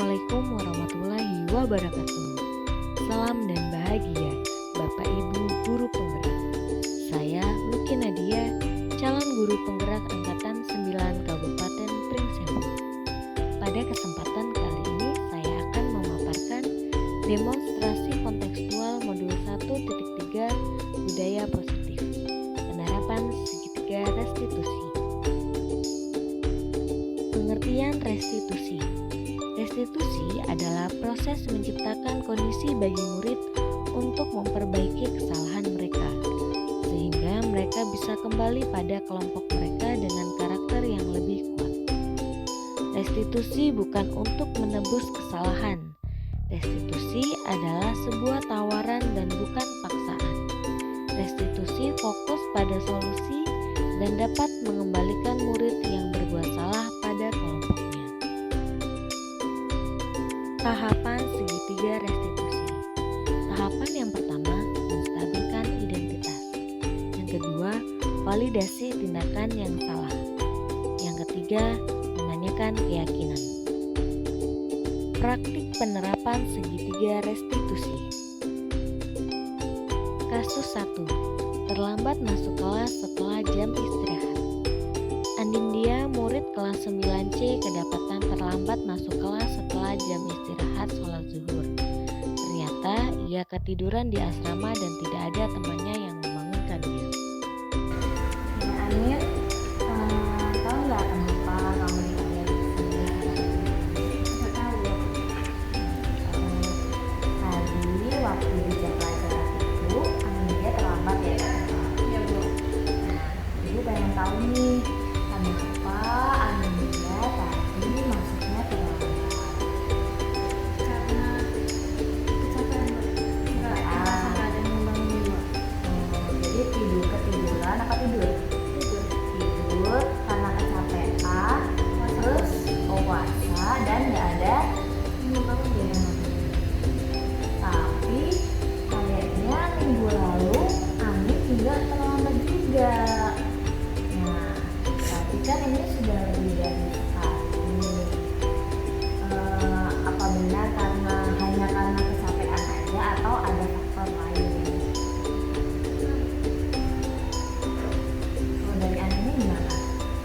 Assalamualaikum warahmatullahi wabarakatuh. Salam dan bahagia Bapak Ibu Guru Penggerak. Saya Luki Nadia, calon guru penggerak angkatan 9 Kabupaten Pringsewu. Pada kesempatan kali ini saya akan memaparkan demonstrasi kontekstual modul 1.3 budaya positif, penerapan segitiga restitusi. Pengertian restitusi. Restitusi adalah proses menciptakan kondisi bagi murid untuk memperbaiki kesalahan mereka, sehingga mereka bisa kembali pada kelompok mereka dengan karakter yang lebih kuat. Restitusi bukan untuk menebus kesalahan. Restitusi adalah sebuah tawaran dan bukan paksaan. Restitusi fokus pada solusi dan dapat mengembalikan murid yang berbuat salah pada kelompoknya. Tahapan segitiga restitusi. Tahapan yang pertama, menstabilkan identitas. Yang kedua, validasi tindakan yang salah. Yang ketiga, menanyakan keyakinan. Praktik penerapan segitiga restitusi. Kasus 1. Terlambat masuk kelas setelah jam istirahat. Andindia, murid kelas 9C, kedapatan terlambat masuk kelas setelah jam istirahat sholat zuhur. Ternyata ia ketiduran di asrama dan tidak ada temannya yang membangunkannya. Amin, tahu nggak kenapa kamu dipanggil di sini? Nggak tahu. Tadi waktu di jam pelajaran itu, Amelia terlambat ya? Iya Bu. Nah, Ibu pengen tahu nih, kenapa Amelia tadi masuknya terlambat? Karena kecapean Bu. Nggak ada yang membangun Bu. Jadi ketiduran apa tidur? Tidur karena kecapean, terus puasa dan nggak ada bangun. Tapi kayaknya minggu lalu Amin juga terlambat juga. Nah, tapi kan ini sudah lebih dari sekali. Apa benar hanya karena kecapean aja atau ada faktor lain? Kalau dari Anin gimana?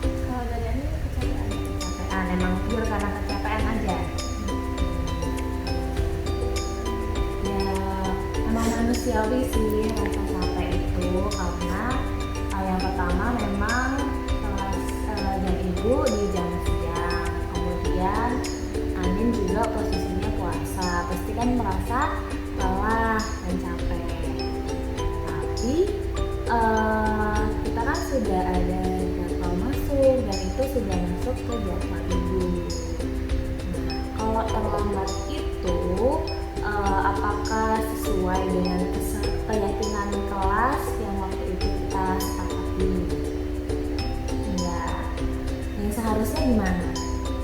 Kalau dari Anin kecapean, emang tidur karena kecapean aja. Ya, emang manusiawi sih rasa capek itu, karena yang pertama memang jam ibu di jam siang, kemudian Anin juga posisinya puasa, pasti kan merasa lelah dan capek. Tapi kita kan sudah ada jadwal masuk dan itu sudah masuk ke jadwal ibu. Nah, kalau terlambat itu apakah sesuai dengan keyakinan kelas yang waktu itu kita sepakati? Enggak. Yang seharusnya gimana?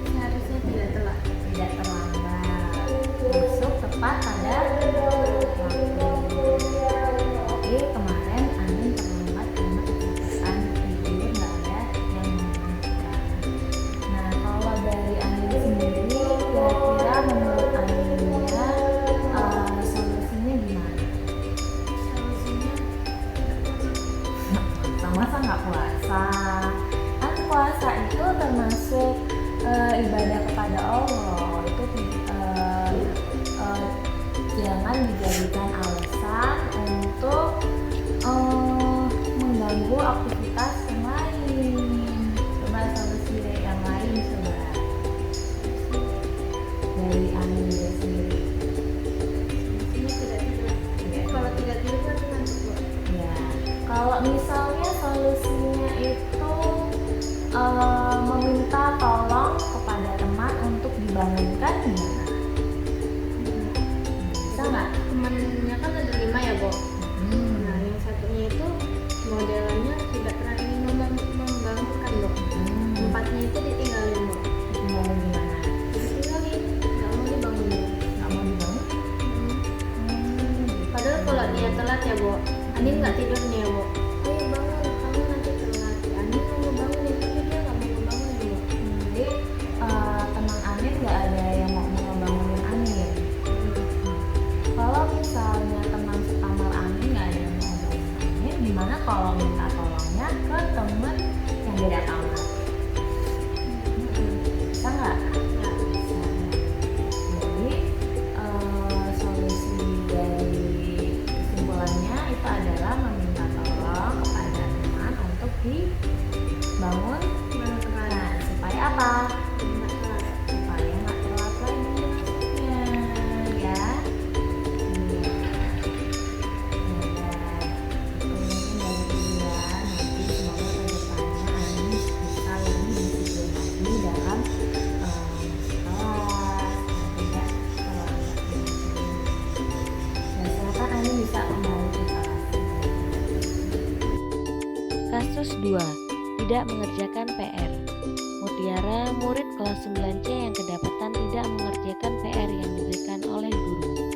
Seharusnya tidak terlambat. Masuk tepat pada waktu. Oke, kemarin Anin terlambat karena kecapean, tidur nggak ada yang membangunkan. Nah, kalau dari Anin sendiri, kira-kira menurut Aninnya solusinya gimana? Solusinya masa nggak puasa? Kan puasa itu termasuk ibadah kepada Allah. Itu jangan dijadikan alasan untuk mengganggu aktivitas yang lain. Coba solusi yang lain coba dari Anin sendiri. Kalau tidak tidur kan ngantuk. Ya, kalau misalnya solusinya itu meminta tolong kepada teman untuk dibangunkan gimana? Bisa nggak? Temannya kan ada 5 ya, Bo. Nah, yang satunya itu modelnya tidak pernah ingin membangunkan, Bo. 4-nya itu ditinggalin, Bo. Dibangun gimana? Ditinggalin, nggak mau dibangunin. Nggak mau dibangun? Padahal kalau dia telat ya, Bo, Anin nggak tidur nih ya, Bo. Ayo bangun, kamu nanti telat. Anin mau ngebangunin, tapi dia nggak mau ngebangunin, Bo. Jadi teman Anin nggak ada yang mau Kasus 2, tidak mengerjakan PR. Mutiara, murid kelas 9C yang kedapatan tidak mengerjakan PR yang diberikan oleh guru.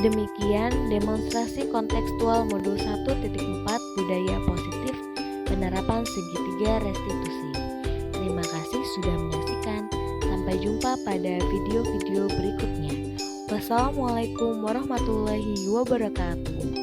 Demikian demonstrasi kontekstual modul 1.4 budaya positif penerapan segitiga restitusi. Terima kasih sudah menyaksikan. Sampai jumpa pada video-video berikutnya. Wassalamualaikum warahmatullahi wabarakatuh.